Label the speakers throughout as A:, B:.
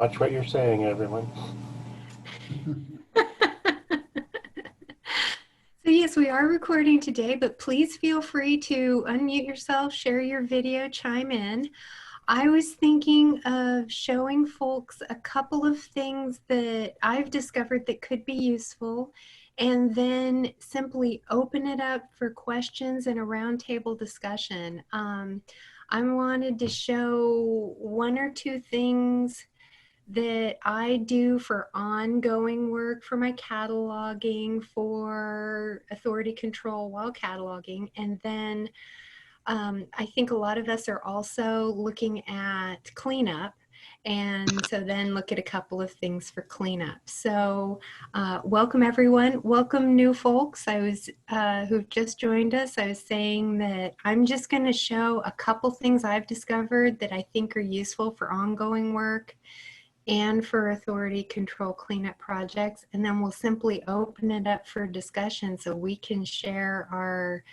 A: Watch what you're saying, everyone.
B: So yes, we are recording today, but please feel free to unmute yourself, share your video, chime in. I was thinking of showing folks a couple of things that I've discovered that could be useful, and then simply open it up for questions and a roundtable discussion. I wanted to show one or two things that I do for ongoing work for my cataloging, for authority control while cataloging. And then I think a lot of us are also looking at cleanup. And so then look at a couple of things for cleanup. So welcome everyone. Welcome new folks who've just joined us. I was saying that I'm just going to show a couple things I've discovered that I think are useful for ongoing work and for authority control cleanup projects. And then we'll simply open it up for discussion so we can share our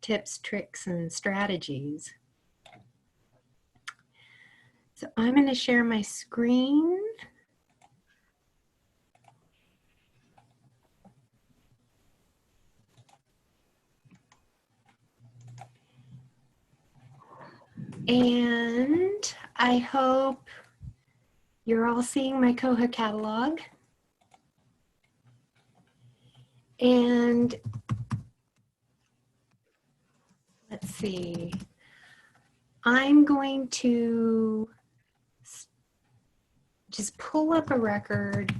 B: tips, tricks, and strategies. So I'm going to share my screen. And I hope you're all seeing my koha catalog. And let's see, I'm going to just pull up a record.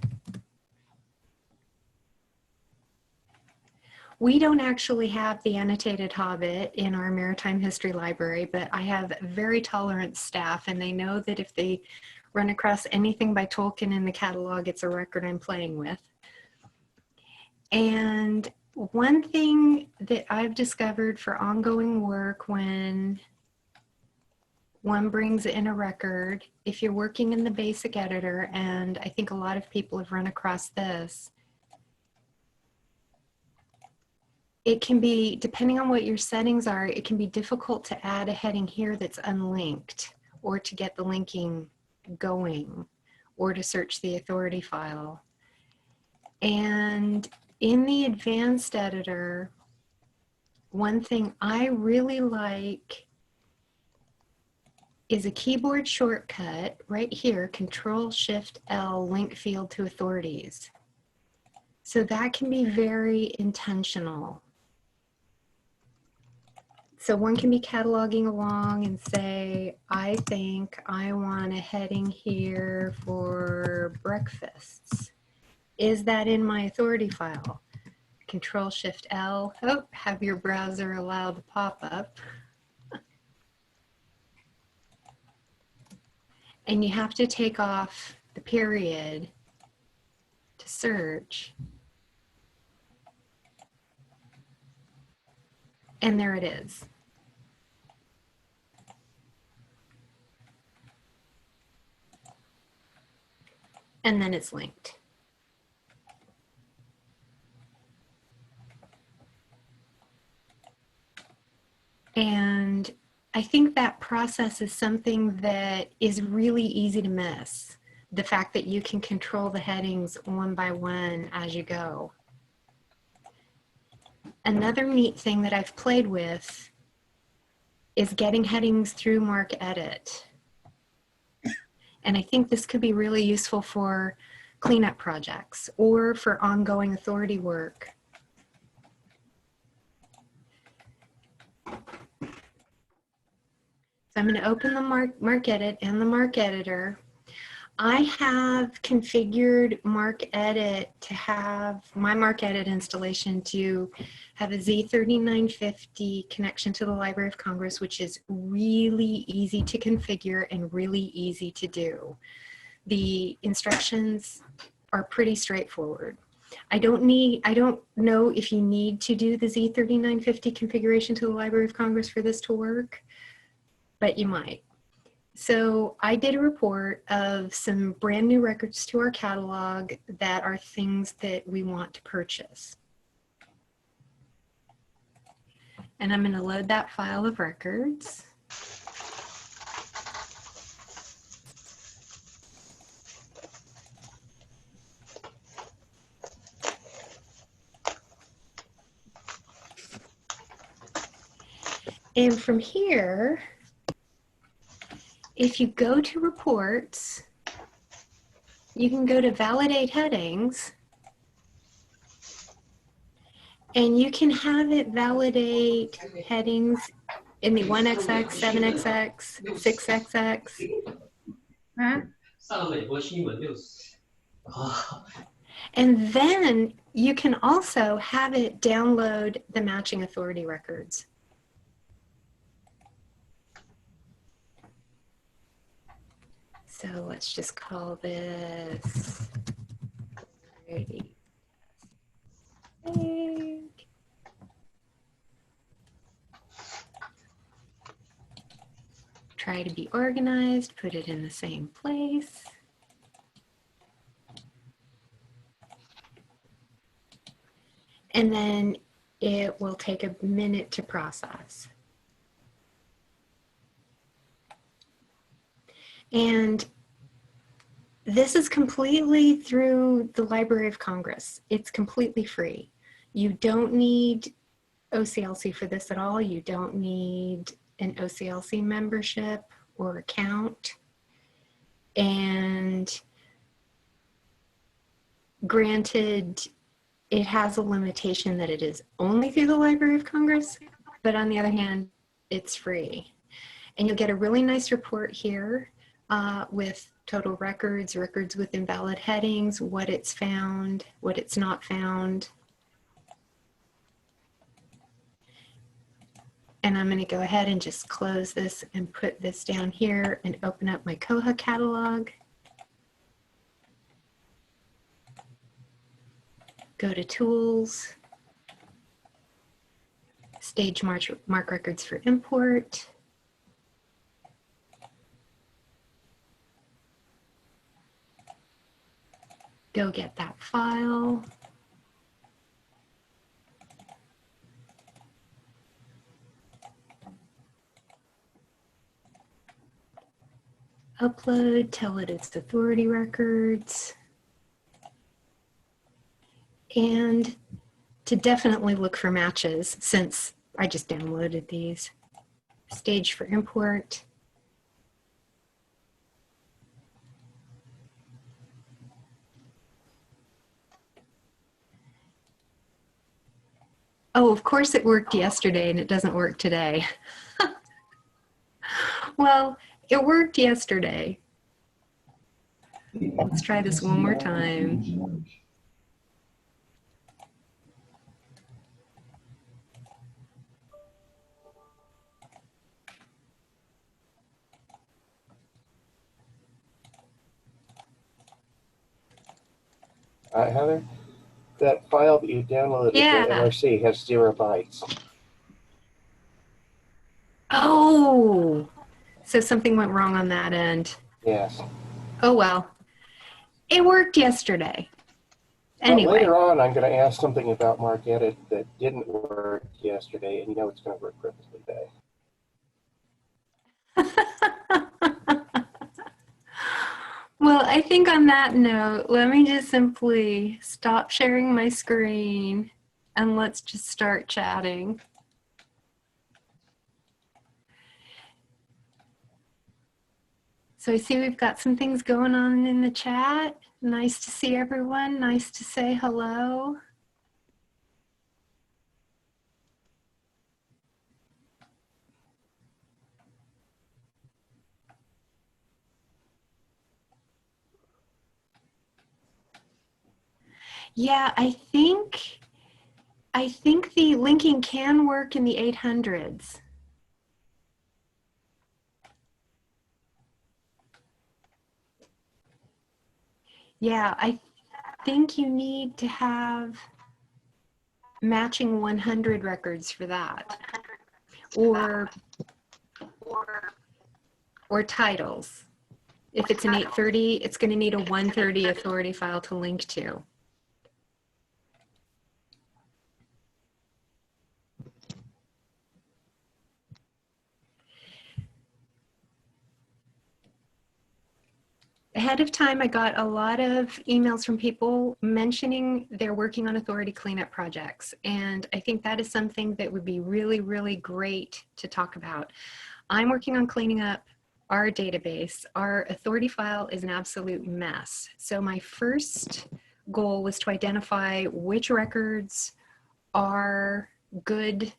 B: We don't actually have the annotated Hobbit in our Maritime History Library, but I have very tolerant staff, and they know that if they run across anything by Tolkien in the catalog, it's a record I'm playing with. And one thing that I've discovered for ongoing work when one brings in a record, if you're working in the basic editor, and I think a lot of people have run across this, it can be, depending on what your settings are, it can be difficult to add a heading here that's unlinked, or to get the linking going, or to search the authority file. And in the advanced editor, one thing I really like is a keyboard shortcut right here, Control-Shift-L, link field to authorities. So that can be very intentional. So one can be cataloging along and say, I think I want a heading here for breakfasts. Is that in my authority file? Control-Shift-L, oh, have your browser allow the pop-up. And you have to take off the period to search. And there it is. And then it's linked. And I think that process is something that is really easy to miss. The fact that you can control the headings one by one as you go. Another neat thing that I've played with is getting headings through Mark Edit. And I think this could be really useful for cleanup projects or for ongoing authority work. So I'm going to open the Mark Edit and the Mark Editor. I have configured Mark Edit to have my Mark Edit installation to have a Z3950 connection to the Library of Congress, which is really easy to configure and really easy to do. The instructions are pretty straightforward. I don't know if you need to do the Z3950 configuration to the Library of Congress for this to work, but you might. So I did a report of some brand new records to our catalog that are things that we want to purchase. And I'm going to load that file of records. And from here, if you go to reports, you can go to validate headings, and you can have it validate headings in the 1XX, 7XX, 6XX. And then you can also have it download the matching authority records. So let's just call this ready. Try to be organized, put it in the same place. And then it will take a minute to process. And this is completely through the Library of Congress. It's completely free. You don't need OCLC for this at all. You don't need an OCLC membership or account. And granted, it has a limitation that it is only through the Library of Congress, but on the other hand, it's free. And you'll get a really nice report here with total records, records with invalid headings, what it's found, what it's not found. And I'm going to go ahead and just close this and put this down here and open up my Koha catalog. Go to Tools, Stage Mark Records for Import. Go get that file. Upload, tell it it's authority records. And to definitely look for matches, since I just downloaded these. Stage for import. Oh, of course it worked yesterday and it doesn't work today. Well, it worked yesterday. Let's try this one more time.
A: Heather, that file that you downloaded to NRC has 0 bytes.
B: Oh, so something went wrong on that end.
A: Yes.
B: Oh, well, it worked yesterday. Anyway.
A: Well, later on, I'm going to ask something about Mark Edit that didn't work yesterday, and you know it's going to work perfectly today.
B: Well, I think on that note, let me just simply stop sharing my screen and let's just start chatting. So I see we've got some things going on in the chat. Nice to see everyone. Nice to say hello. Yeah, I think the linking can work in the 800s. Yeah, I think you need to have matching 100 records for that. Or titles. If it's an 830, it's going to need a 130 authority file to link to. ahead of time, I got a lot of emails from people mentioning they're working on authority cleanup projects. And I think that is something that would be really, really great to talk about. I'm working on cleaning up our database. Our authority file is an absolute mess. So my first goal was to identify which records are good,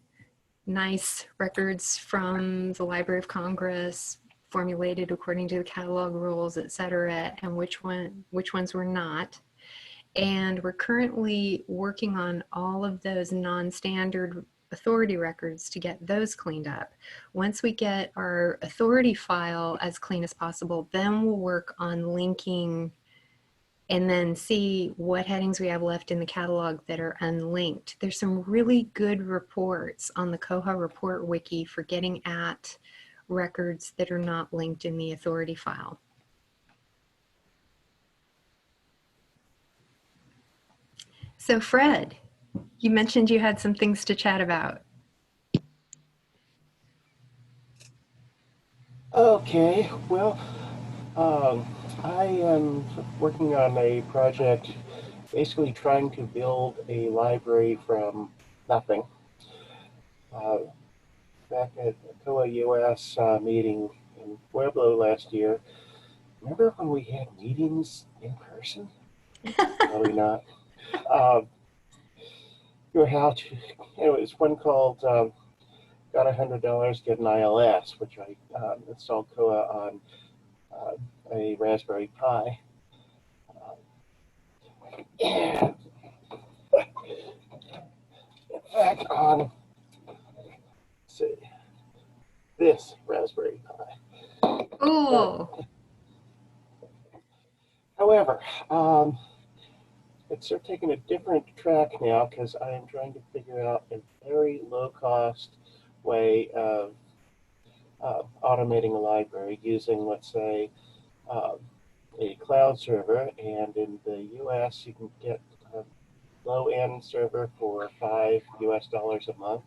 B: nice records from the Library of Congress, formulated according to the catalog rules, et cetera, and which ones were not. And we're currently working on all of those non-standard authority records to get those cleaned up. Once we get our authority file as clean as possible, then we'll work on linking and then see what headings we have left in the catalog that are unlinked. There's some really good reports on the Koha report wiki for getting at records that are not linked in the authority file. So Fred, you mentioned you had some things to chat about.
A: Okay, well, I am working on a project basically trying to build a library from nothing. Back at the koha-US meeting in Pueblo last year, remember when we had meetings in person? Probably not. Um, how to, it's one called Got $100, Get an ILS, which I installed Koha on a Raspberry Pi. And in fact, on, let's see, this Raspberry Pi.
B: Oh.
A: However, it's sort of taking a different track now because I am trying to figure out a very low-cost way of automating a library using, let's say, a cloud server. And in the US, you can get a low-end server for $5 a month,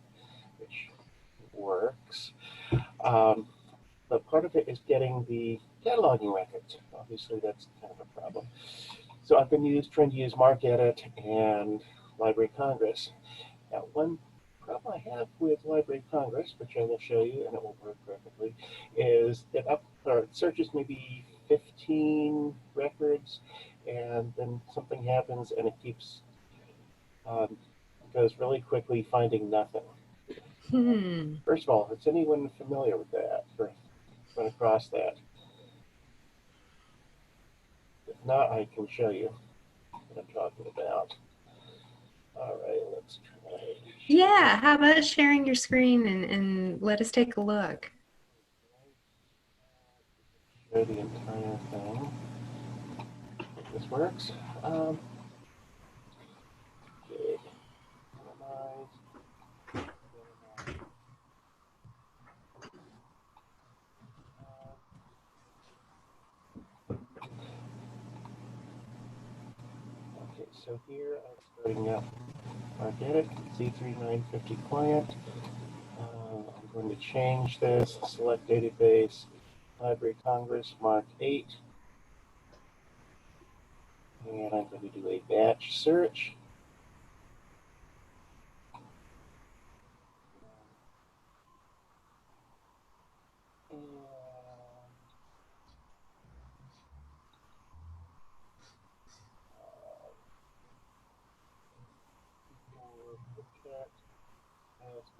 A: which works. But part of it is getting the cataloging records. Obviously, that's kind of a problem. So I've been trying to use MarcEdit and Library of Congress. Now, one problem I have with Library of Congress, which I will show you, and it will work perfectly, is it searches maybe 15 records, and then something happens, and it keeps goes really quickly, finding nothing. First of all, is anyone familiar with that or run across that? If not, I can show you what I'm talking about. All right, let's try.
B: Yeah, how about sharing your screen and let us take a look?
A: Show the entire thing. If this works. Okay. Okay, so here I'm starting up MarcEdit, Z3950 client. I'm going to change this, select database, Library of Congress, Mark 8. And I'm going to do a batch search.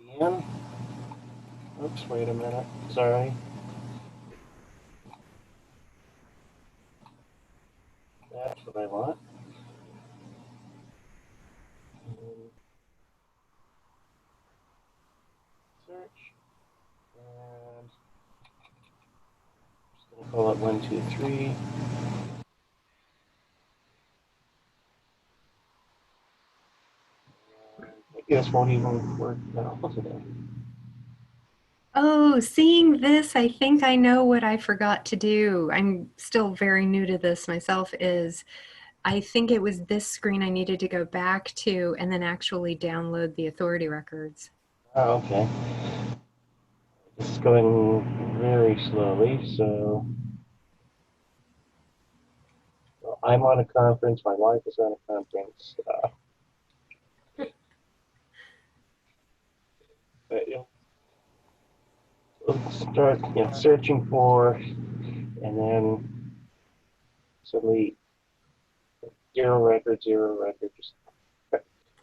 A: ISBN. Oops, wait a minute. Sorry. That's what I want. And search. And I'm just going to call it 123. Maybe this won't even work now today.
B: Oh, seeing this, I think I know what I forgot to do. I'm still very new to this myself, is I think it was this screen I needed to go back to and then actually download the authority records.
A: Oh, okay. This is going very slowly, so I'm on a conference. My wife is on a conference. But, we'll start searching for, and then suddenly zero record, just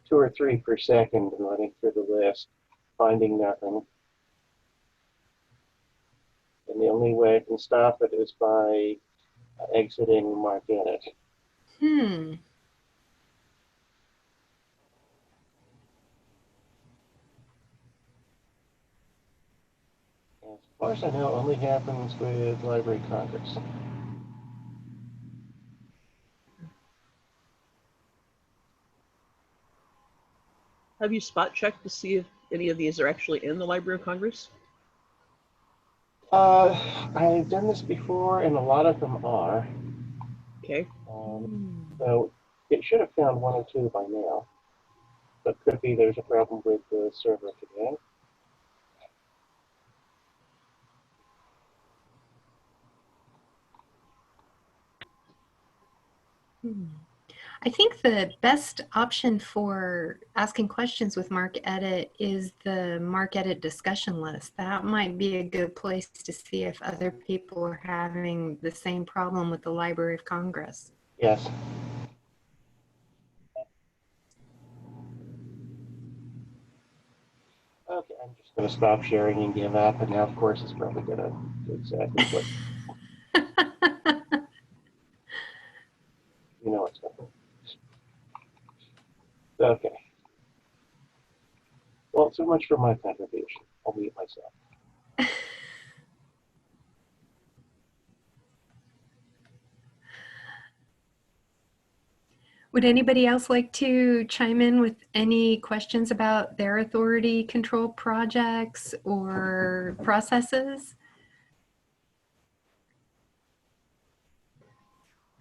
A: 2 or 3 per second, and running through the list, finding nothing. And the only way I can stop it is by exiting Mark Edit. As far as I know, it only happens with Library of Congress.
C: Have you spot checked to see if any of these are actually in the Library of Congress?
A: I've done this before, and a lot of them are.
C: Okay.
A: So it should have found 1 or 2 by now. But could be there's a problem with the server today.
B: I think the best option for asking questions with Mark Edit is the Mark Edit discussion list. That might be a good place to see if other people are having the same problem with the Library of Congress.
A: Yes. Okay, I'm just going to stop sharing and give up, and now, of course, it's probably going to do exactly what you know it's going to. Okay. Well, so much for my contribution. I'll mute myself.
B: Would anybody else like to chime in with any questions about their authority control projects or processes?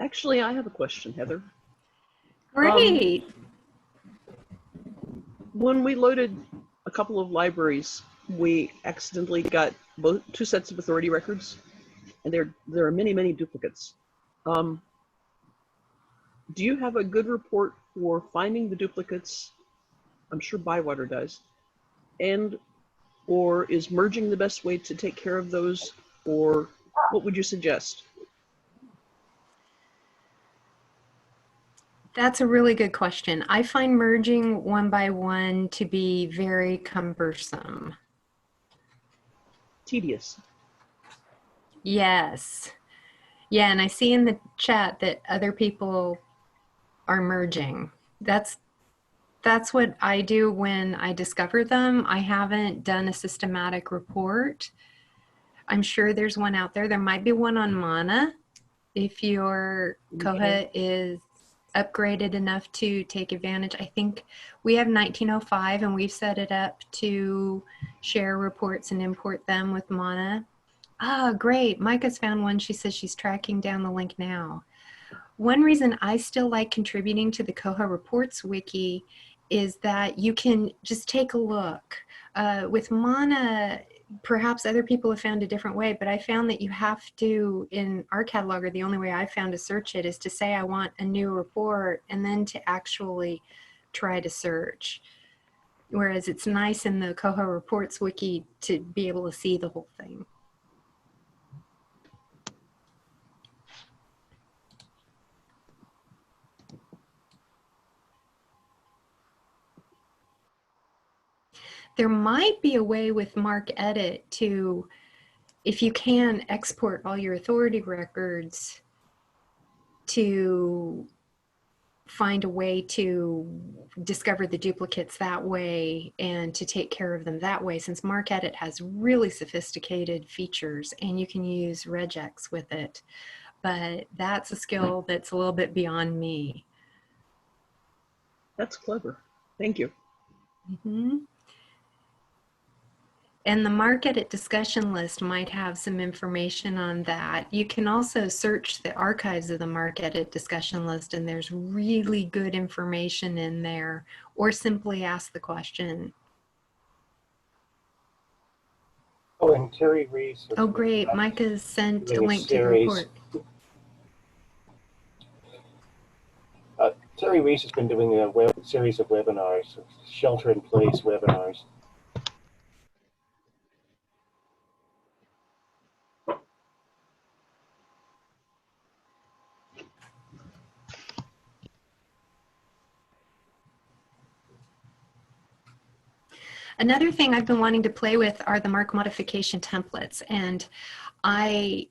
C: Actually, I have a question, Heather.
B: Great.
C: When we loaded a couple of libraries, we accidentally got 2 sets of authority records, and there are many, many duplicates. Do you have a good report for finding the duplicates? I'm sure Bywater does. Or is merging the best way to take care of those, or what would you suggest?
B: That's a really good question. I find merging one by one to be very cumbersome.
C: Tedious.
B: Yes. Yeah, and I see in the chat that other people are merging. That's what I do when I discover them. I haven't done a systematic report. I'm sure there's one out there. There might be one on Mana if your Koha is upgraded enough to take advantage. I think we have 1905 and we've set it up to share reports and import them with Mana. Ah, great. Micah's found one. She says she's tracking down the link now. One reason I still like contributing to the Koha Reports wiki is that you can just take a look. With Mana, perhaps other people have found a different way, but I found that you have to, in our cataloger, the only way I found to search it is to say I want a new report and then to actually try to search. Whereas it's nice in the Koha Reports wiki to be able to see the whole thing. There might be a way with Mark Edit to, if you can, export all your authority records to find a way to discover the duplicates that way and to take care of them that way, since Mark Edit has really sophisticated features and you can use regex with it. But that's a skill that's a little bit beyond me.
C: That's clever. Thank you.
B: Mm-hmm. And the Mark Edit discussion list might have some information on that. You can also search the archives of the Mark Edit discussion list and there's really good information in there, or simply ask the question.
A: Oh, and Terry Reese.
B: Oh, great. Micah sent a
A: doing
B: link to the report.
A: Terry Reese has been doing a series of webinars, shelter-in-place webinars.
B: Another thing I've been wanting to play with are the mark modification templates, and I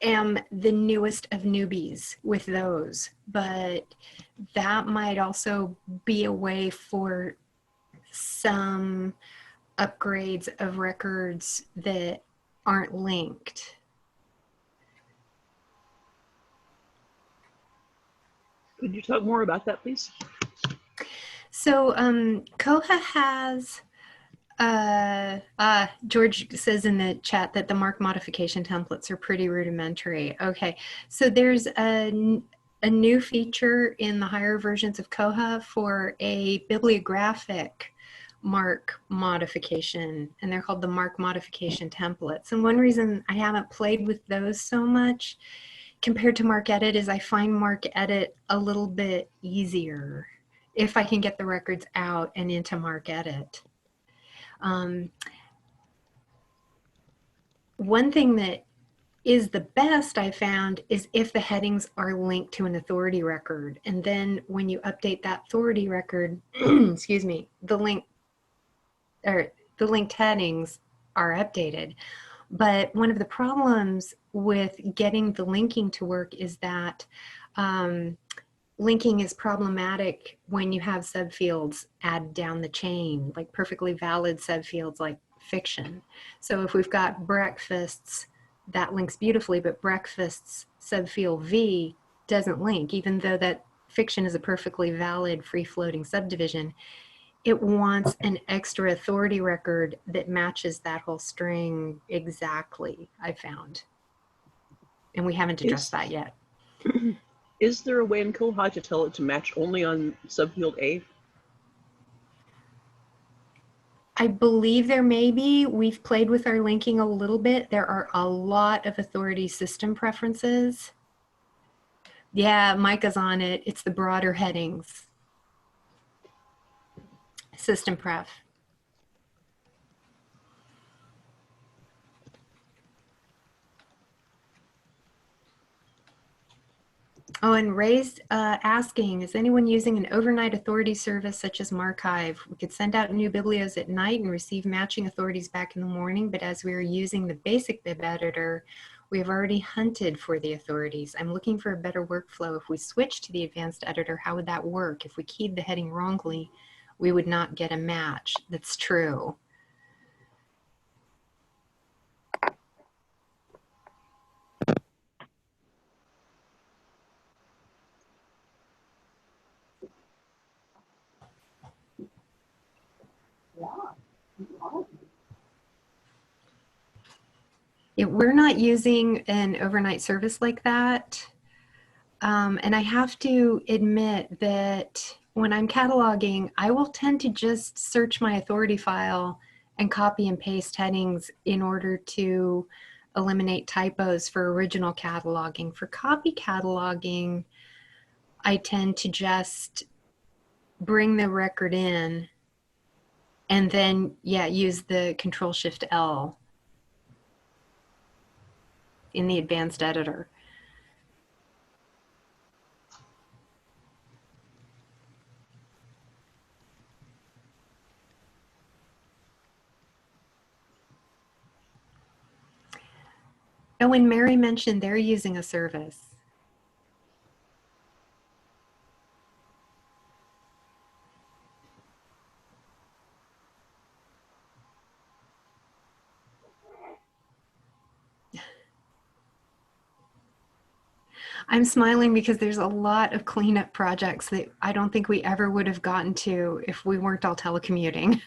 B: am the newest of newbies with those, but that might also be a way for some upgrades of records that aren't linked.
C: Could you talk more about that, please?
B: So Koha has George says in the chat that the mark modification templates are pretty rudimentary. Okay, so there's a new feature in the higher versions of Koha for a bibliographic mark modification, and they're called the mark modification templates. And one reason I haven't played with those so much compared to mark edit is I find mark edit a little bit easier if I can get the records out and into mark edit. One thing that is the best I found is if the headings are linked to an authority record, and then when you update that authority record, excuse me, the linked headings are updated. But one of the problems with getting the linking to work is that linking is problematic when you have subfields add down the chain, like perfectly valid subfields like fiction. So if we've got breakfasts, that links beautifully, but breakfasts subfield V doesn't link, even though that fiction is a perfectly valid free-floating subdivision. It wants an extra authority record that matches that whole string exactly, I found. And we haven't addressed that yet.
C: Is there a way in Koha to tell it to match only on subfield A?
B: I believe there may be. We've played with our linking a little bit. There are a lot of authority system preferences. Yeah, Micah's on it. It's the broader headings. System pref. Oh, and Ray's asking, is anyone using an overnight authority service such as Marchive? We could send out new biblios at night and receive matching authorities back in the morning, but as we are using the basic bib editor, we have already hunted for the authorities. I'm looking for a better workflow. If we switch to the advanced editor, how would that work? If we keyed the heading wrongly, we would not get a match. That's true. We're not using an overnight service like that. And I have to admit that when I'm cataloging, I will tend to just search my authority file and copy and paste headings in order to eliminate typos for original cataloging. For copy cataloging, I tend to just bring the record in and then, yeah, use the Control-Shift-L in the advanced editor. Oh, and Mary mentioned they're using a service. I'm smiling because there's a lot of cleanup projects that I don't think we ever would have gotten to if we weren't all telecommuting.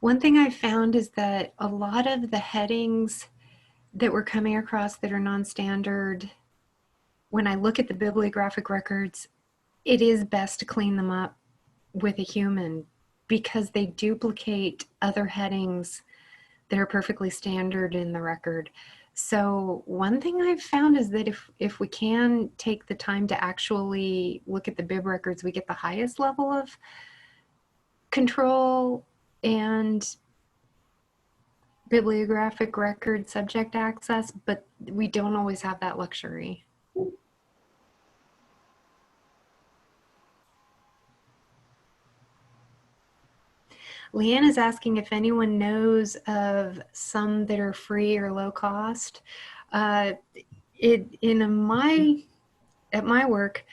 B: One thing I found is that a lot of the headings that we're coming across that are non-standard, when I look at the bibliographic records, it is best to clean them up with a human because they duplicate other headings that are perfectly standard in the record. So one thing I've found is that if we can take the time to actually look at the bib records, we get the highest level of control and bibliographic record subject access, but we don't always have that luxury. Leanne is asking if anyone knows of some that are free or low cost. At my work,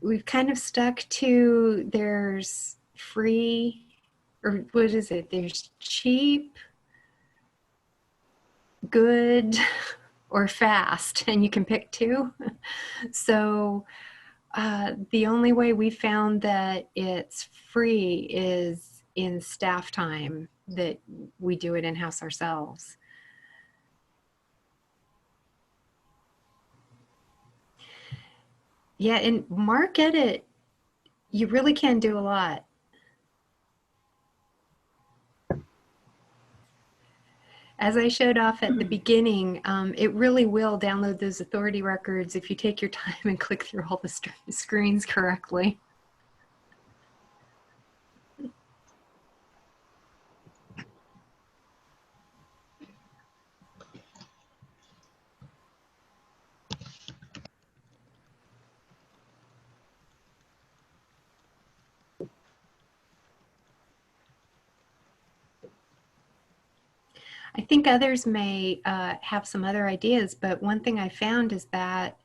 B: we've kind of stuck to there's free, or what is it? There's cheap, good, or fast, and you can pick two. So the only way we found that it's free is in staff time, that we do it in-house ourselves. Yeah, and Mark Edit, you really can do a lot. As I showed off at the beginning, it really will download those authority records if you take your time and click through all the screens correctly. I think others may have some other ideas, but one thing I found is that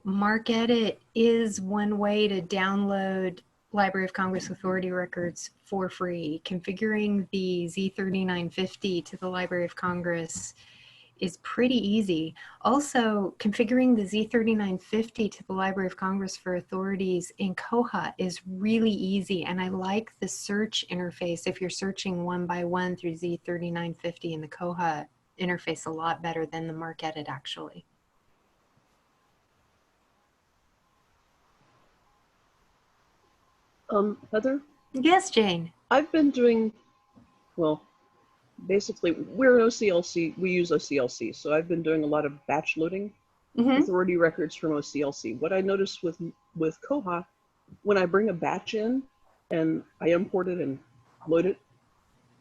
B: MarcEdit is one way to download Library of Congress authority records for free. Configuring the Z3950 to the Library of Congress is pretty easy. Also, configuring the Z3950 to the Library of Congress for authorities in Koha is really easy, and I like the search interface if you're searching one by one through Z3950 in the Koha interface a lot better than the MarcEdit actually.
C: Heather?
B: Yes, Jane.
C: I've been doing, well, basically, we're an OCLC, we use OCLC, so I've been doing a lot of batch loading authority records from OCLC. What I noticed with Koha, when I bring a batch in and I import it and load it,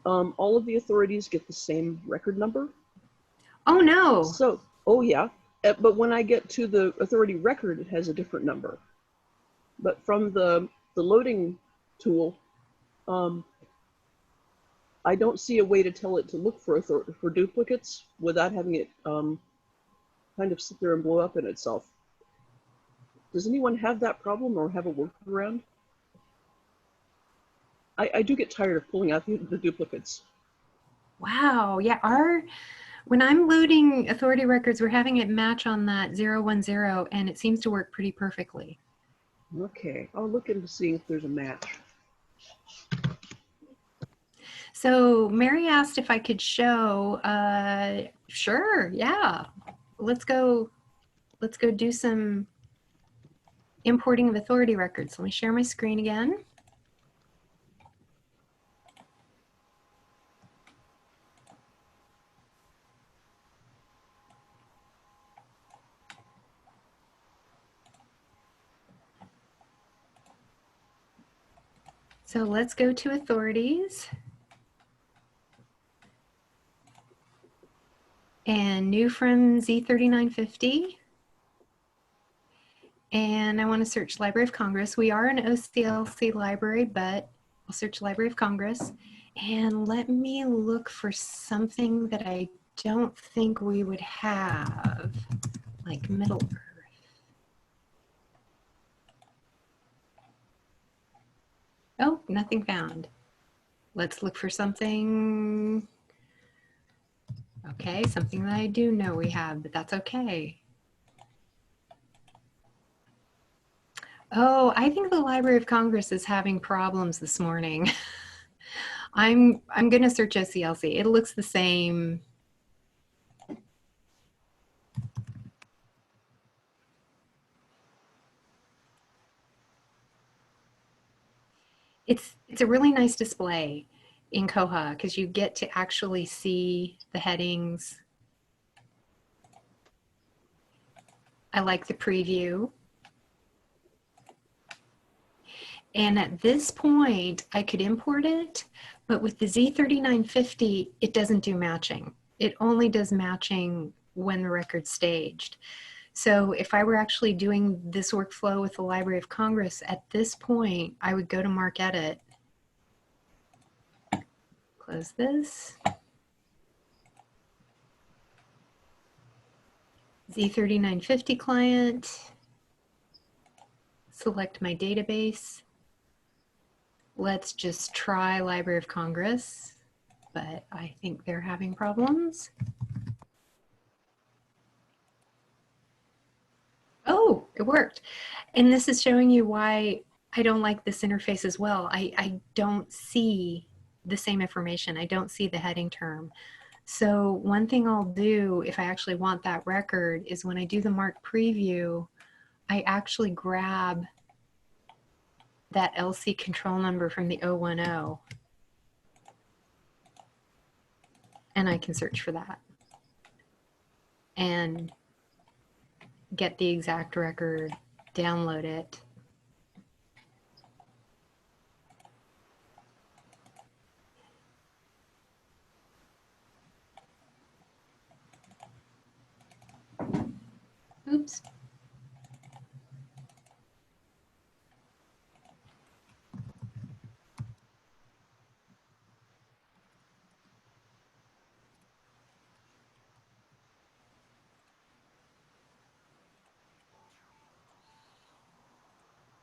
C: all of the authorities get the same record number.
B: Oh no.
C: So, oh yeah, but when I get to the authority record, it has a different number. But from the loading tool, I don't see a way to tell it to look for duplicates without having it kind of sit there and blow up in itself. Does anyone have that problem or have a workaround? I do get tired of pulling out the duplicates.
B: Wow, yeah, when I'm loading authority records, we're having it match on that 010, and it seems to work pretty perfectly.
C: Okay, I'll look into seeing if there's a match.
B: So Mary asked if I could show, sure, yeah. Let's go do some importing of authority records. Let me share my screen again. So let's go to authorities. And new from Z3950. And I want to search Library of Congress. We are an OCLC library, but I'll search Library of Congress. And let me look for something that I don't think we would have, like Middle Earth. Oh, nothing found. Let's look for something. Okay, something that I do know we have, but that's okay. Oh, I think the Library of Congress is having problems this morning. I'm going to search OCLC. It looks the same. It's a really nice display in Koha because you get to actually see the headings. I like the preview. And at this point, I could import it, but with the Z3950, it doesn't do matching. It only does matching when the record's staged. So if I were actually doing this workflow with the Library of Congress, at this point, I would go to Mark Edit, close this, Z3950 client, select my database. Let's just try Library of Congress, but I think they're having problems. Oh, it worked. And this is showing you why I don't like this interface as well. I don't see the same information. I don't see the heading term. So one thing I'll do if I actually want that record is when I do the Mark preview, I actually grab that LC control number from the 010 and I can search for that and get the exact record, download it. Oops.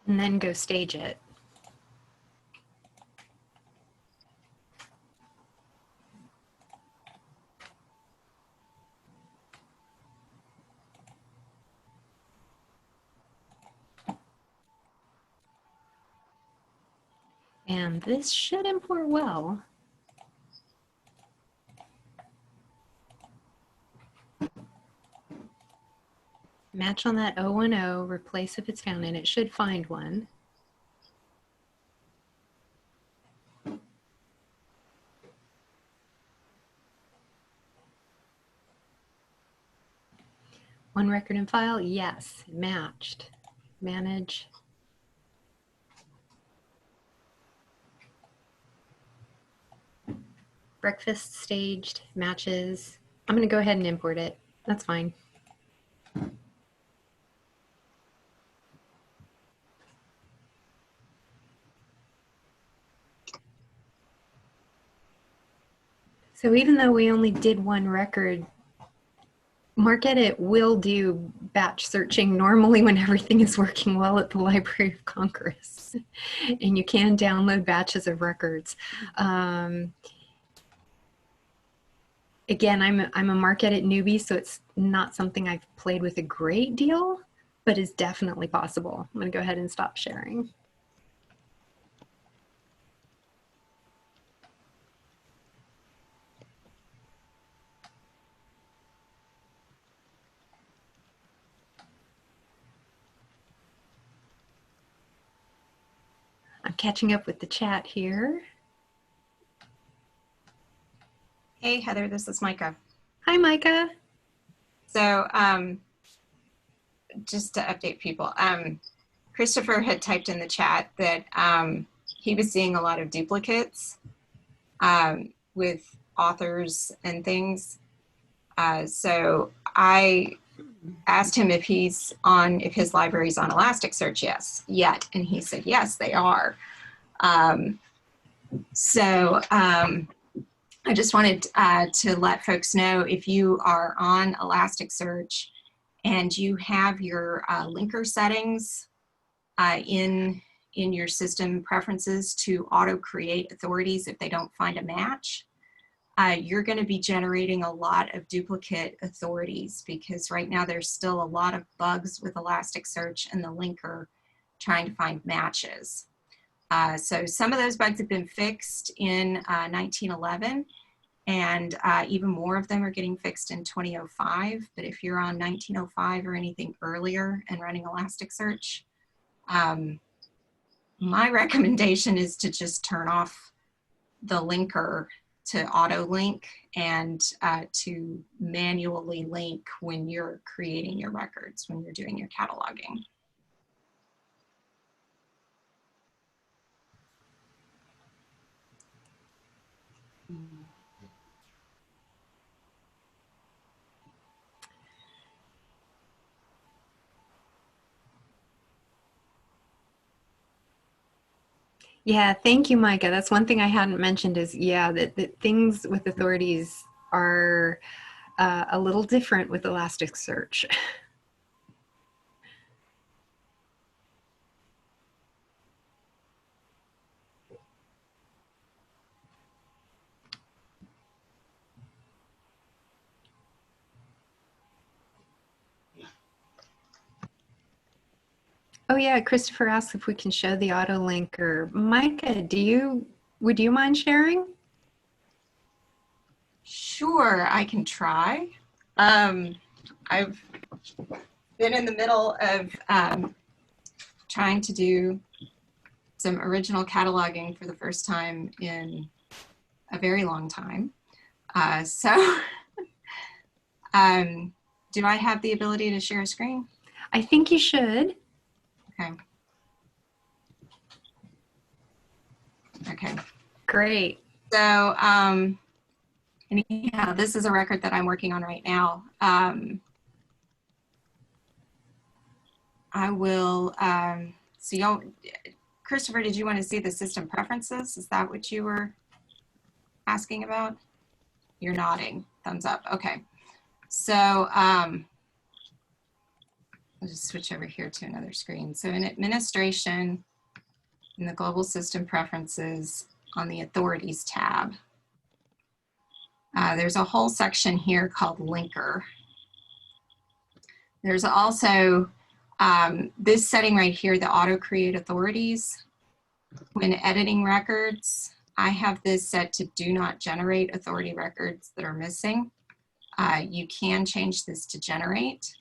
B: And then go stage it. And this should import well. Match on that 010, replace if it's found, and it should find one. One record and file, yes, matched. Manage. Breakfast staged, matches. I'm going to go ahead and import it. That's fine. So even though we only did one record, MarkEdit will do batch searching normally when everything is working well at the Library of Congress. And you can download batches of records. Again, I'm a MarkEdit newbie, so it's not something I've played with a great deal, but is definitely possible. I'm going to go ahead and stop sharing. I'm catching up with the chat here.
D: Hey, Heather, this is Micah.
B: Hi, Micah.
D: So just to update people, Christopher had typed in the chat that he was seeing a lot of duplicates with authors and things. So I asked him if his library's on Elasticsearch yet, and he said yes, they are. I just wanted to let folks know, if you are on Elasticsearch and you have your linker settings in your system preferences to auto-create authorities if they don't find a match, you're going to be generating a lot of duplicate authorities, because right now there's still a lot of bugs with Elasticsearch and the linker trying to find matches. So some of those bugs have been fixed in 1911, and even more of them are getting fixed in 2005. But if you're on 1905 or anything earlier and running Elasticsearch, my recommendation is to just turn off the linker to auto link and to manually link when you're creating your records, when you're doing your cataloging.
B: Yeah, thank you, Micah. That's one thing I hadn't mentioned is, yeah, that things with authorities are a little different with Elasticsearch. Oh yeah, Christopher asked if we can show the auto linker. Micah, would you mind sharing?
D: Sure, I can try. I've been in the middle of trying to do some original cataloging for the first time in a very long time. Do I have the ability to share a screen?
B: I think you should.
D: Okay. Okay.
B: Great.
D: So, anyhow, this is a record that I'm working on right now. I will, so Christopher, did you want to see the system preferences? Is that what you were asking about? You're nodding, thumbs up, okay. So, I'll just switch over here to another screen. So in administration, in the global system preferences on the authorities tab, there's a whole section here called linker. There's also this setting right here, the auto create authorities. When editing records, I have this set to do not generate authority records that are missing. You can change this to generate.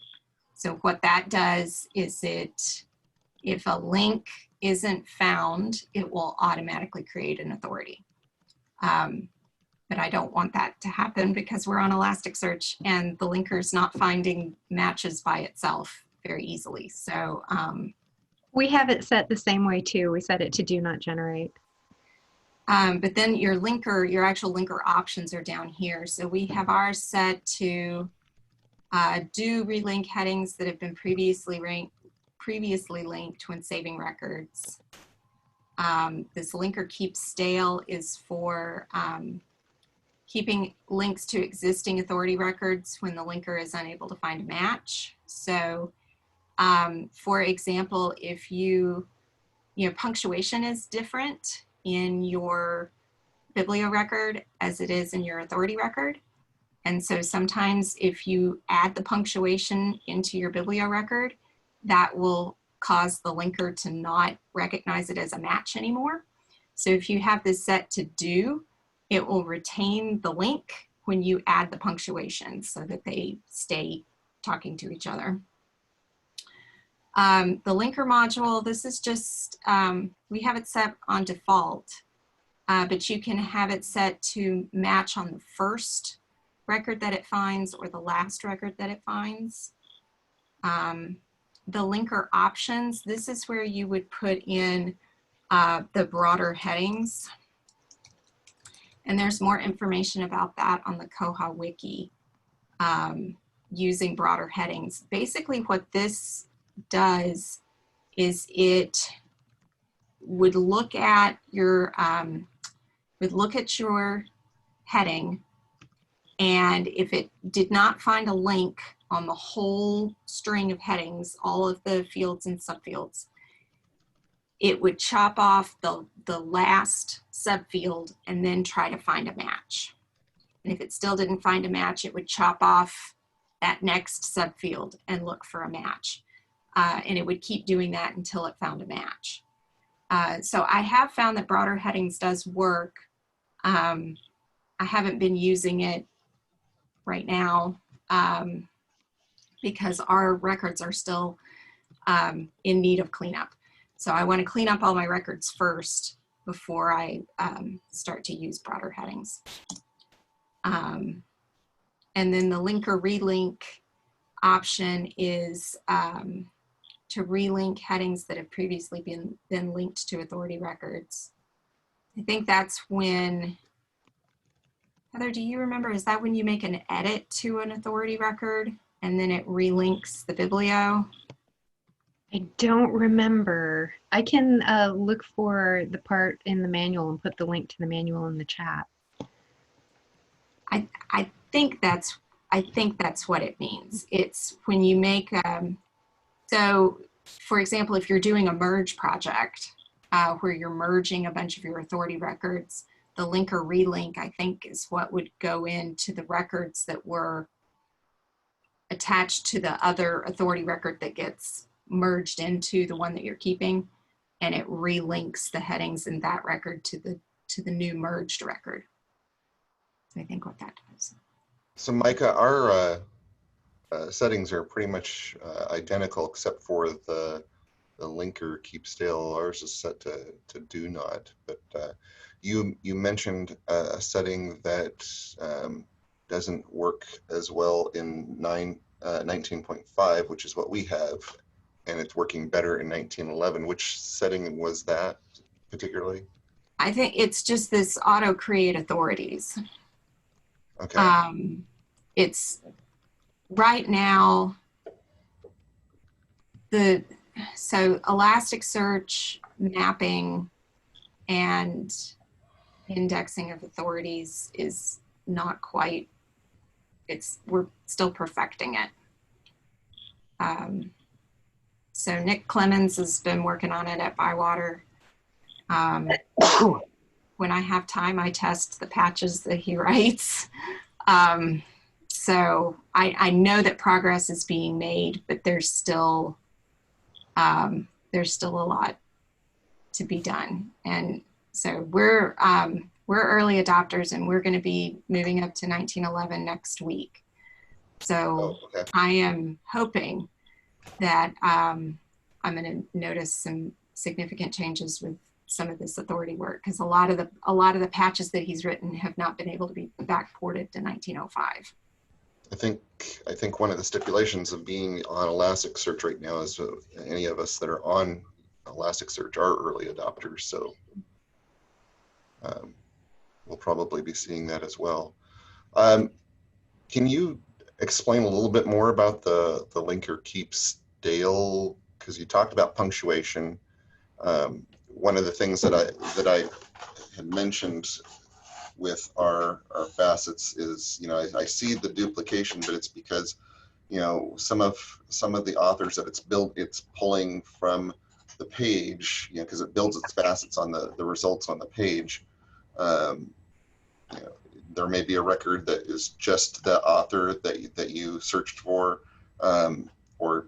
D: So what that does is if a link isn't found, it will automatically create an authority. But I don't want that to happen because we're on Elasticsearch and the linker is not finding matches by itself very easily. So
B: we have it set the same way too. We set it to do not generate.
D: But then your actual linker options are down here. So we have ours set to do relink headings that have been previously linked when saving records. This linker keep stale is for keeping links to existing authority records when the linker is unable to find a match. So for example, if punctuation is different in your biblio record as it is in your authority record. And so sometimes if you add the punctuation into your biblio record, that will cause the linker to not recognize it as a match anymore. So if you have this set to do, it will retain the link when you add the punctuation so that they stay talking to each other. The linker module, this is just, we have it set on default, but you can have it set to match on the first record that it finds or the last record that it finds. The linker options, this is where you would put in the broader headings. And there's more information about that on the Koha wiki using broader headings. Basically what this does is it would look at your heading, and if it did not find a link on the whole string of headings, all of the fields and subfields, it would chop off the last subfield and then try to find a match. And if it still didn't find a match, it would chop off that next subfield and look for a match. And it would keep doing that until it found a match. So I have found that broader headings does work. I haven't been using it right now because our records are still in need of cleanup. So I want to clean up all my records first before I start to use broader headings. And then the link or relink option is to relink headings that have previously been linked to authority records. I think that's when, Heather, do you remember, is that when you make an edit to an authority record and then it relinks the biblio?
B: I don't remember. I can look for the part in the manual and put the link to the manual in the chat.
D: I think that's what it means. It's when you make so for example, if you're doing a merge project where you're merging a bunch of your authority records, the link or relink, I think, is what would go into the records that were attached to the other authority record that gets merged into the one that you're keeping, and it relinks the headings in that record to the new merged record. So I think what that does.
E: So Micah, our settings are pretty much identical except for the linker keep stale. Ours is set to do not, but you mentioned a setting that doesn't work as well in 19.5, which is what we have, and it's working better in 1911. Which setting was that particularly?
D: I think it's just this auto create authorities.
E: Okay.
D: It's right now so Elasticsearch mapping and indexing of authorities is not quite, we're still perfecting it. So Nick Clemens has been working on it at Bywater. When I have time, I test the patches that he writes. So I know that progress is being made, but there's still a lot to be done. And so we're early adopters, and we're going to be moving up to 1911 next week. So
E: okay.
D: I am hoping that I'm going to notice some significant changes with some of this authority work, because a lot of the patches that he's written have not been able to be backported to 1905.
E: I think one of the stipulations of being on Elasticsearch right now is any of us that are on Elasticsearch are early adopters, so we'll probably be seeing that as well. Can you explain a little bit more about the linker keep stale? Because you talked about punctuation. One of the things that I had mentioned with our facets is, I see the duplication, but it's because, some of the authors that it's pulling from the page, because it builds its facets on the results on the page. There may be a record that is just the author that you searched for, or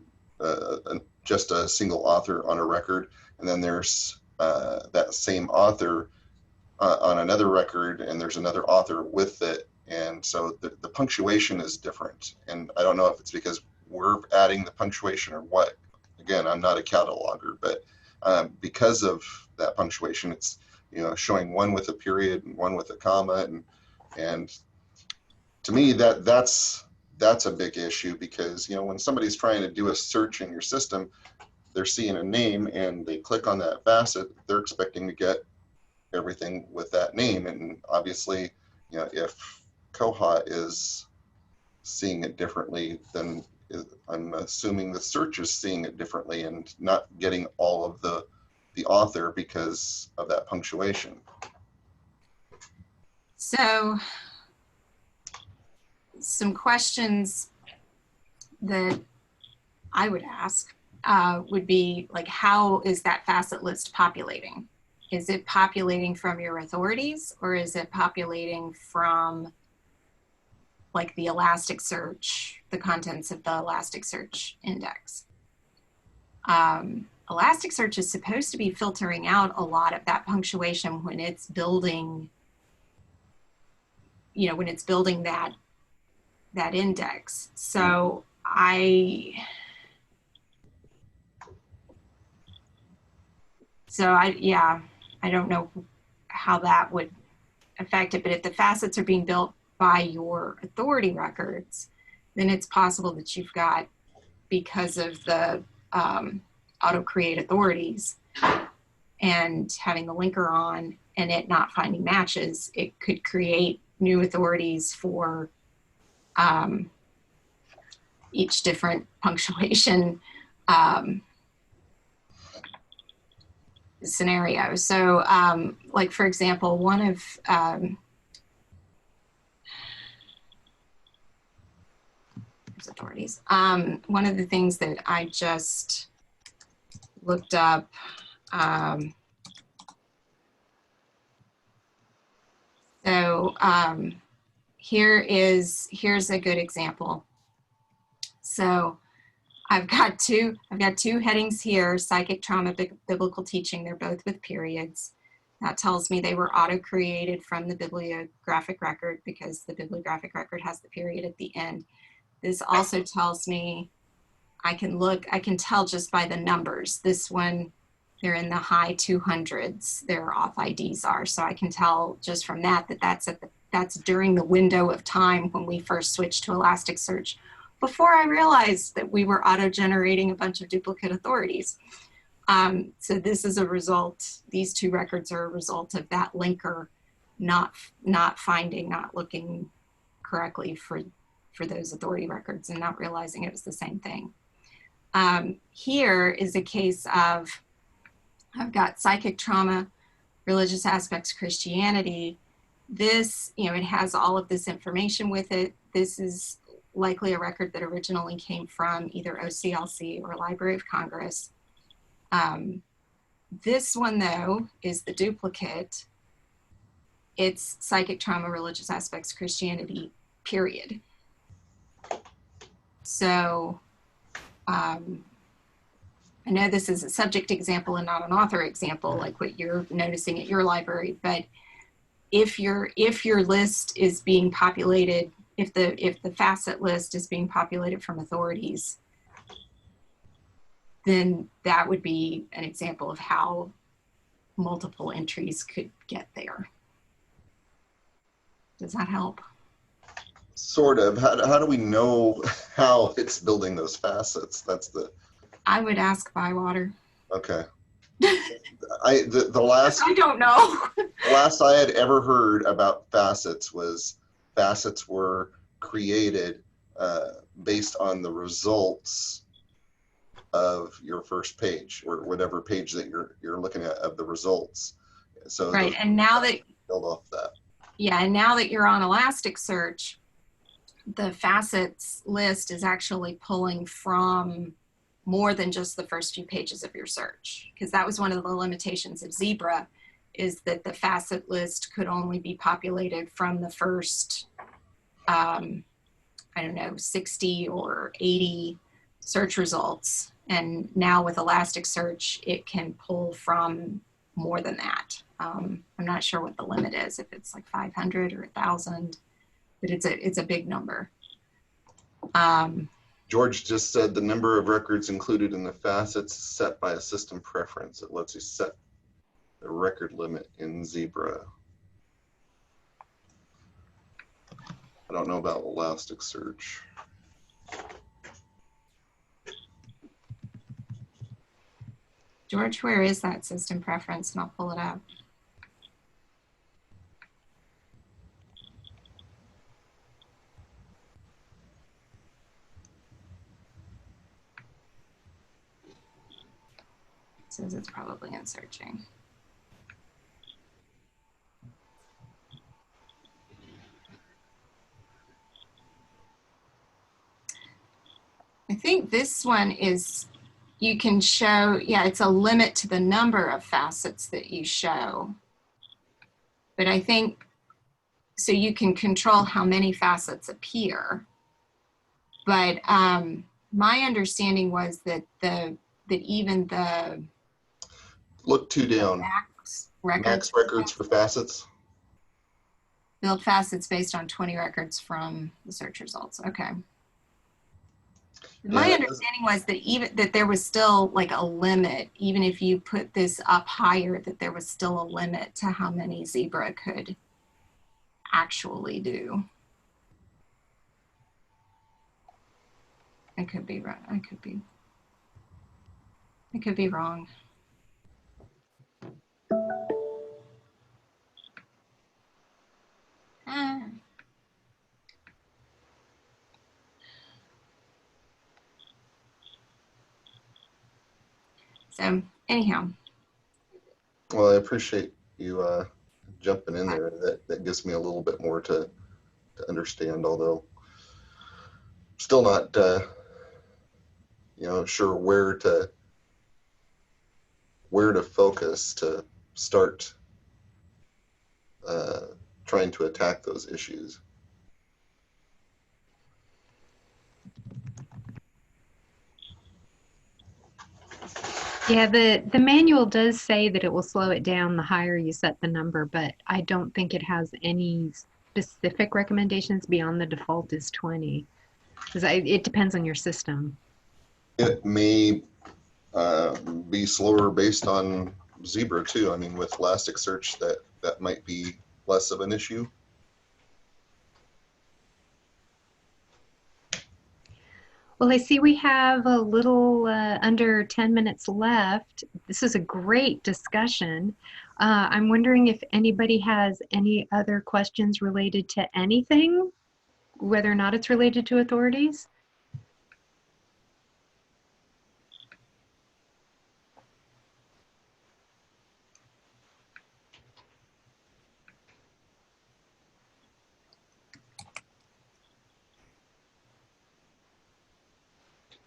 E: just a single author on a record, and then there's that same author on another record, and there's another author with it, and so the punctuation is different. And I don't know if it's because we're adding the punctuation or what. Again, I'm not a cataloger, but because of that punctuation, it's showing one with a period and one with a comma, and to me that's a big issue, because when somebody's trying to do a search in your system, they're seeing a name and they click on that facet, they're expecting to get everything with that name. And obviously, if Koha is seeing it differently, then I'm assuming the search is seeing it differently and not getting all of the author because of that punctuation.
D: So some questions that I would ask would be like, how is that facet list populating? Is it populating from your authorities, or is it populating from like the Elasticsearch, the contents of the Elasticsearch index? Elasticsearch is supposed to be filtering out a lot of that punctuation when it's building, you know, when it's building that index. So yeah, I don't know how that would affect it, but if the facets are being built by your authority records, then it's possible that you've got, because of the auto-create authorities and having the linker on and it not finding matches, it could create new authorities for each different punctuation scenario. So like, for example, one of authorities. One of the things that I just looked up, here's a good example. So I've got two headings here: psychic trauma, biblical teaching. They're both with periods. That tells me they were auto-created from the bibliographic record, because the bibliographic record has the period at the end. This also tells me, I can tell just by the numbers. This one, they're in the high 200s, their auth IDs are. So I can tell just from that that's during the window of time when we first switched to Elasticsearch, before I realized that we were auto-generating a bunch of duplicate authorities. So this is a result, these two records are a result of that linker not looking correctly for those authority records and not realizing it was the same thing. Here is a case of, I've got psychic trauma, religious aspects, Christianity. This, you know, it has all of this information with it. This is likely a record that originally came from either OCLC or Library of Congress. This one, though, is the duplicate. It's psychic trauma, religious aspects, Christianity, period. So I know this is a subject example and not an author example, like what you're noticing at your library, but if your list is being populated, if the facet list is being populated from authorities, then that would be an example of how multiple entries could get there. Does that help?
E: Sort of. How do we know how it's building those facets? That's the.
D: I would ask Bywater.
E: Okay. The last.
D: I don't know.
E: The last I had ever heard about facets was facets were created based on the results of your first page, or whatever page that you're looking at of the results. So
D: right, and now that
E: build off that.
D: Yeah, and now that you're on Elasticsearch, the facets list is actually pulling from more than just the first few pages of your search, because that was one of the limitations of Zebra, is that the facet list could only be populated from the first, I don't know, 60 or 80 search results. And now with Elasticsearch, it can pull from more than that. I'm not sure what the limit is, if it's like 500 or 1,000, but it's a big number.
E: George just said the number of records included in the facets is set by a system preference. It lets you set the record limit in Zebra. I don't know about Elasticsearch.
D: George, where is that system preference? And I'll pull it up. It says it's probably in searching. I think this one is, you can show, yeah, it's a limit to the number of facets that you show. But I think, so you can control how many facets appear. But my understanding was that that even the
E: Look 2 down.
D: max
E: Max records for facets.
D: build facets based on 20 records from the search results. Okay. My understanding was that even that there was still like a limit, even if you put this up higher, that there was still a limit to how many Zebra could actually do. I could be wrong. I could be wrong. So anyhow.
E: Well, I appreciate you jumping in there. That gives me a little bit more to understand, although still not sure where to focus to start trying to attack those issues.
B: Yeah, the manual does say that it will slow it down the higher you set the number, but I don't think it has any specific recommendations beyond the default is 20. Because it depends on your system.
E: It may be slower based on Zebra too. I mean, with Elasticsearch, that might be less of an issue.
B: Well, I see we have a little under 10 minutes left. This is a great discussion. I'm wondering if anybody has any other questions related to anything, whether or not it's related to authorities.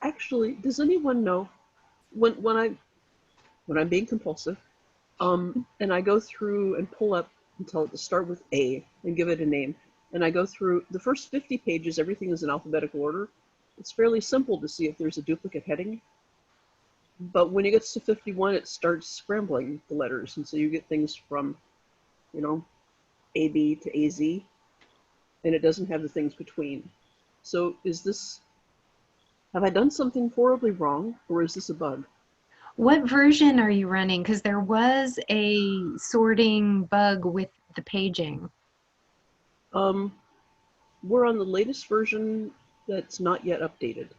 C: Actually, does anyone know when I'm being compulsive, and I go through and pull up and tell it to start with A and give it a name, and I go through the first 50 pages, everything is in alphabetical order. It's fairly simple to see if there's a duplicate heading. But when it gets to 51, it starts scrambling the letters, and so you get things from, AB to AZ, and it doesn't have the things between. So have I done something horribly wrong, or is this a bug?
B: What version are you running? Because there was a sorting bug with the paging.
C: We're on the latest version that's not yet updated.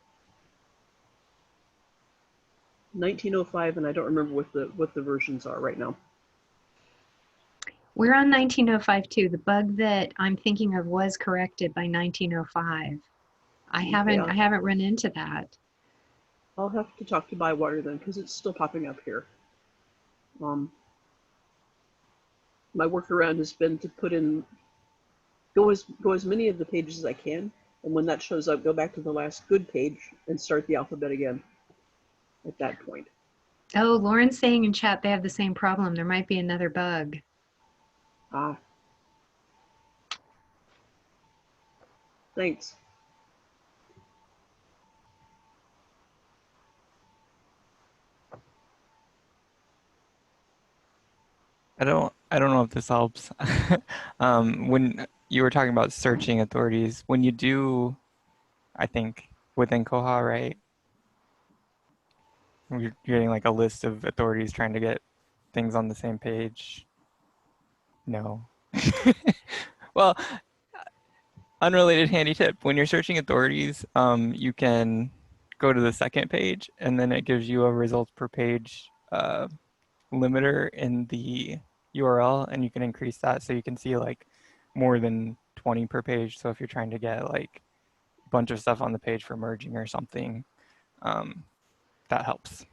C: 1905, and I don't remember what the versions are right now.
B: We're on 1905 too. The bug that I'm thinking of was corrected by 1905. I haven't run into that.
C: I'll have to talk to Bywater then, because it's still popping up here. My workaround has been to put in go as many of the pages as I can, and when that shows up, go back to the last good page and start the alphabet again at that point.
B: Oh, Lauren's saying in chat they have the same problem. There might be another bug.
C: Ah. Thanks.
F: I don't know if this helps. When you were talking about searching authorities, when you do, I think within Koha, right? You're getting like a list of authorities trying to get things on the same page. No. Well, unrelated handy tip. When you're searching authorities, you can go to the second page and then it gives you a results per page limiter in the URL, and you can increase that so you can see like more than 20 per page. So if you're trying to get like a bunch of stuff on the page for merging or something, that helps.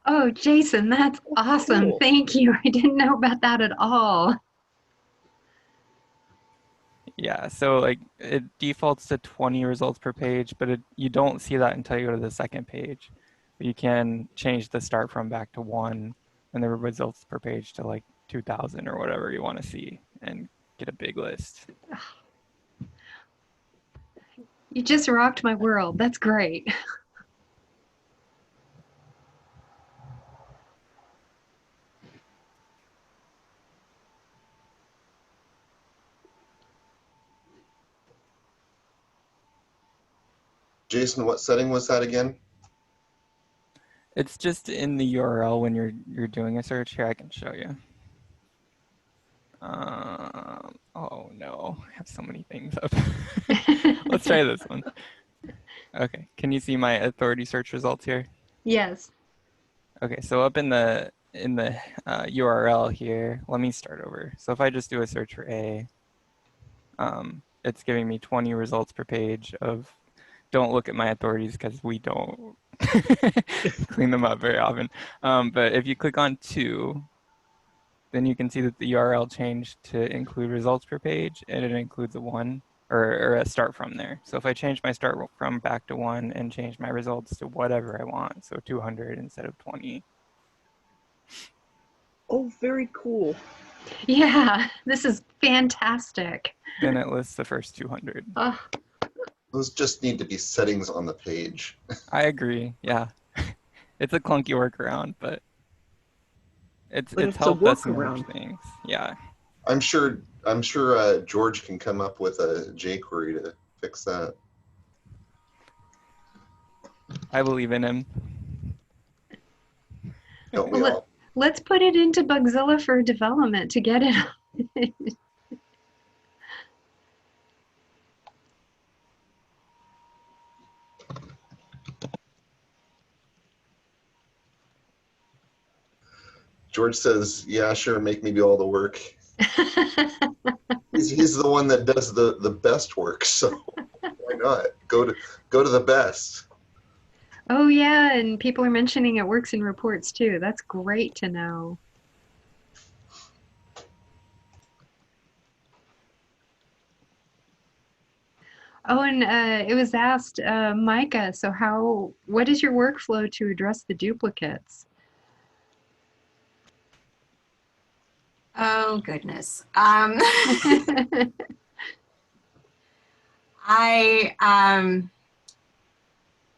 B: Oh, Jason, that's awesome.
C: Cool.
B: Thank you. I didn't know about that at all.
F: Yeah, so like it defaults to 20 results per page, but you don't see that until you go to the second page. But you can change the start from back to 1 and the results per page to like 2,000 or whatever you want to see and get a big list.
B: You just rocked my world. That's great.
E: Jason, what setting was that again?
F: It's just in the URL when you're doing a search. Here, I can show you. Oh no, I have so many things up. Let's try this one. Okay, can you see my authority search results here?
B: Yes.
F: Okay, so up in the URL here, let me start over. So if I just do a search for A, it's giving me 20 results per page of, don't look at my authorities because we don't clean them up very often. But if you click on 2, then you can see that the URL changed to include results per page, and it includes a 1 or a start from there. So if I change my start from back to 1 and change my results to whatever I want, so 200 instead of 20.
C: Oh, very cool.
B: Yeah, this is fantastic.
F: Then it lists the first 200.
B: Oh,
E: Those just need to be settings on the page.
F: I agree. Yeah, it's a clunky workaround, but it's
C: But it's a
F: helped us merge
C: workaround.
F: things. Yeah,
E: I'm sure George can come up with a jQuery to fix that.
F: I believe in him.
E: Don't we
B: well,
E: all?
B: let's put it into Bugzilla for development to get it.
E: George says, "Yeah, sure, make me do all the work." He's the one that does the best work, so why not go to the best?
B: Oh yeah, and people are mentioning it works in reports too. That's great to know. Oh, and it was asked, Micah, so what is your workflow to address the duplicates?
D: Oh, goodness.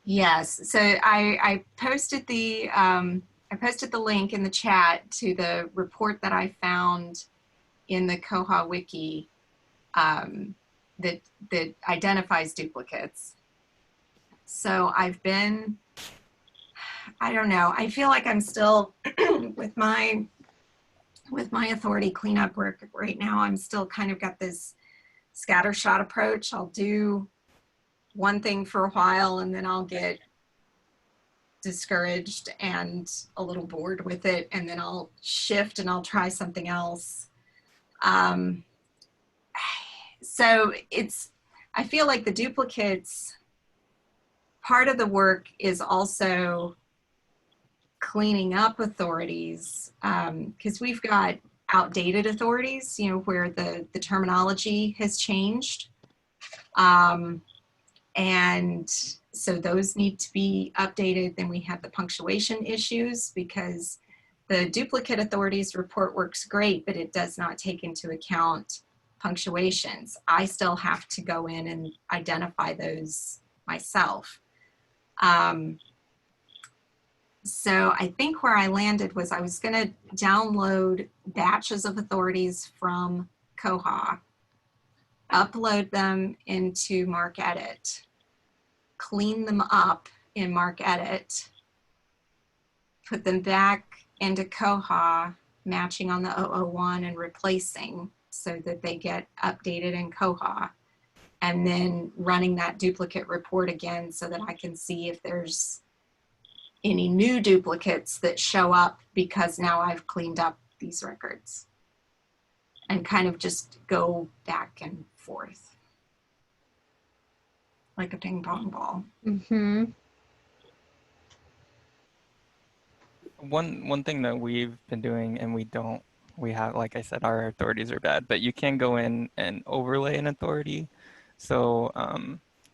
D: Yes, so I posted the link in the chat to the report that I found in the Koha wiki that identifies duplicates. So I don't know, I feel like I'm still with my authority cleanup work right now, I'm still kind of got this scattershot approach. I'll do one thing for a while and then I'll get discouraged and a little bored with it, and then I'll shift and I'll try something else. So I feel like the duplicates, part of the work is also cleaning up authorities, because we've got outdated authorities, where the terminology has changed. And so those need to be updated. Then we have the punctuation issues, because the duplicate authorities report works great, but it does not take into account punctuations. I still have to go in and identify those myself. So I think where I landed was I was going to download batches of authorities from Koha, upload them into MarcEdit, clean them up in MarcEdit, put them back into Koha, matching on the 001 and replacing so that they get updated in Koha, and then running that duplicate report again so that I can see if there's any new duplicates that show up because now I've cleaned up these records, and kind of just go back and forth like a ping pong ball.
B: Mm-hmm.
F: One thing that we've been doing, and we have, like I said, our authorities are bad, but you can go in and overlay an authority. So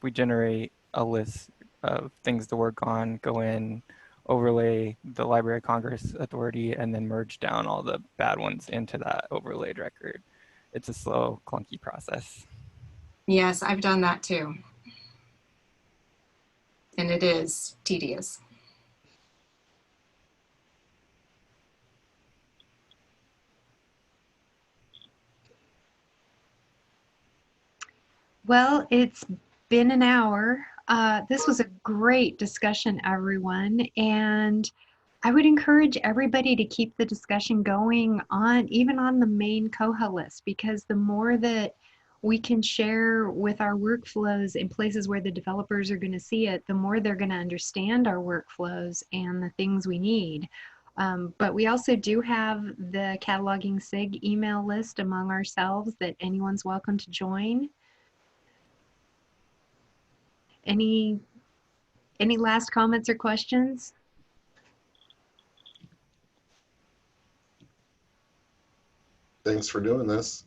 F: we generate a list of things to work on, go in, overlay the Library of Congress authority, and then merge down all the bad ones into that overlaid record. It's a slow, clunky process.
D: Yes, I've done that too. And it is tedious.
B: Well, it's been an hour. This was a great discussion, everyone, and I would encourage everybody to keep the discussion going on, even on the main Koha list, because the more that we can share with our workflows in places where the developers are going to see it, the more they're going to understand our workflows and the things we need. But we also do have the Cataloging SIG email list among ourselves that anyone's welcome to join. Any last comments or questions?
E: Thanks for doing this.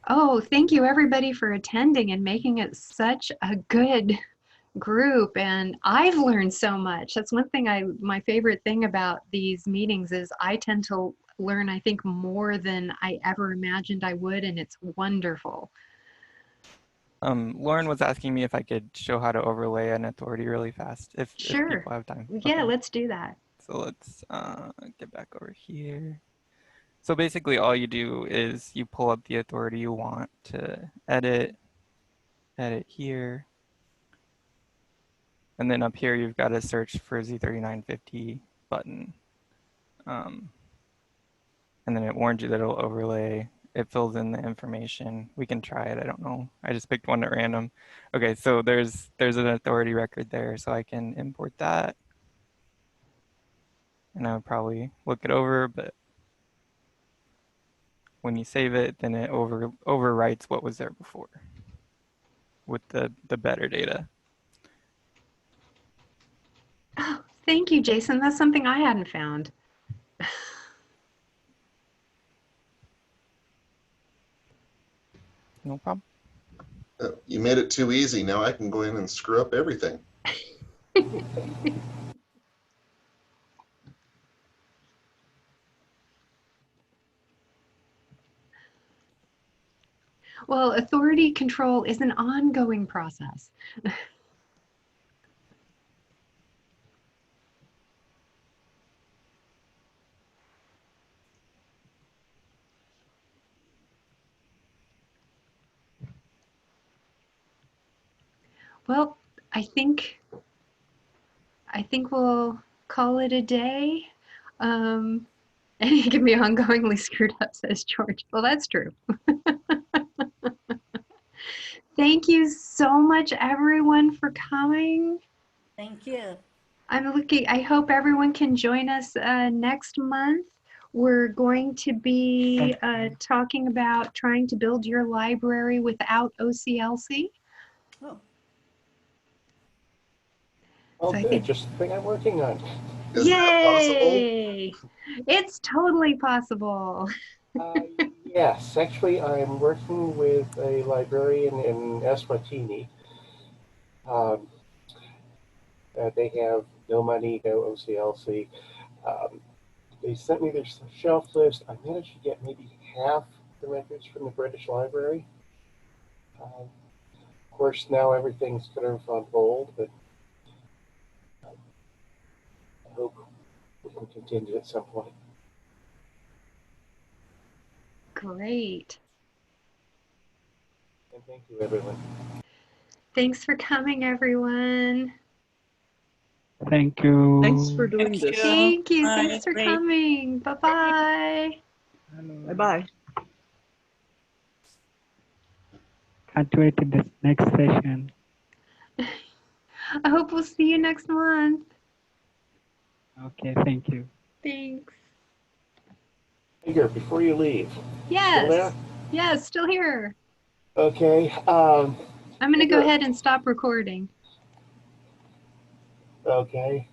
B: Oh, thank you everybody for attending and making it such a good group. And I've learned so much. That's one thing my favorite thing about these meetings is I tend to learn, I think, more than I ever imagined I would, and it's wonderful.
F: Lauren was asking me if I could show how to overlay an authority really fast, if
B: Sure.
F: people have time.
B: Yeah,
F: Okay.
B: let's do that.
F: So let's get back over here. So basically all you do is you pull up the authority you want to edit here. And then up here, you've got to search for Z3950 button. And then it warns you that it'll overlay. It fills in the information. We can try it. I don't know. I just picked one at random. Okay, so there's an authority record there, so I can import that. And I would probably look it over, but when you save it, then it overwrites what was there before with the better data.
B: Oh, thank you, Jason. That's something I hadn't found.
F: No problem.
E: You made it too easy. Now I can go in and screw up everything.
B: Well, authority control is an ongoing process. Well, I think we'll call it a day. And it can be ongoingly screwed up, says George. Well, that's true. Thank you so much, everyone, for coming.
G: Thank you.
B: I hope everyone can join us next month. We're going to be talking about trying to build your library without OCLC.
G: Oh.
A: Oh,
B: So I
A: good.
B: think-
A: Just the thing I'm working on.
E: Is that possible?
B: Yay! It's totally possible.
A: Yes, actually, I'm working with a librarian in Eswatini. They have no money, no OCLC. They sent me their shelf list. I managed to get maybe half the records from the British Library. Of course, now everything's kind of on hold, but I hope we can continue at some point.
B: Great.
A: And thank you, everyone.
B: Thanks for coming, everyone.
H: Thank you.
C: Thanks for doing
G: Thank
C: this.
G: you.
B: Thank you.
G: Bye.
B: Thanks for
G: Great.
B: coming. Bye-bye.
C: Bye-bye.
H: Can't wait to this next session.
B: I hope we'll see you next month.
H: Okay, thank you.
B: Thanks.
A: Here, before you leave.
B: Yes.
A: Still there?
B: Yes, still here.
A: Okay.
B: I'm going to go
A: Sure.
B: ahead and stop recording.
A: Okay.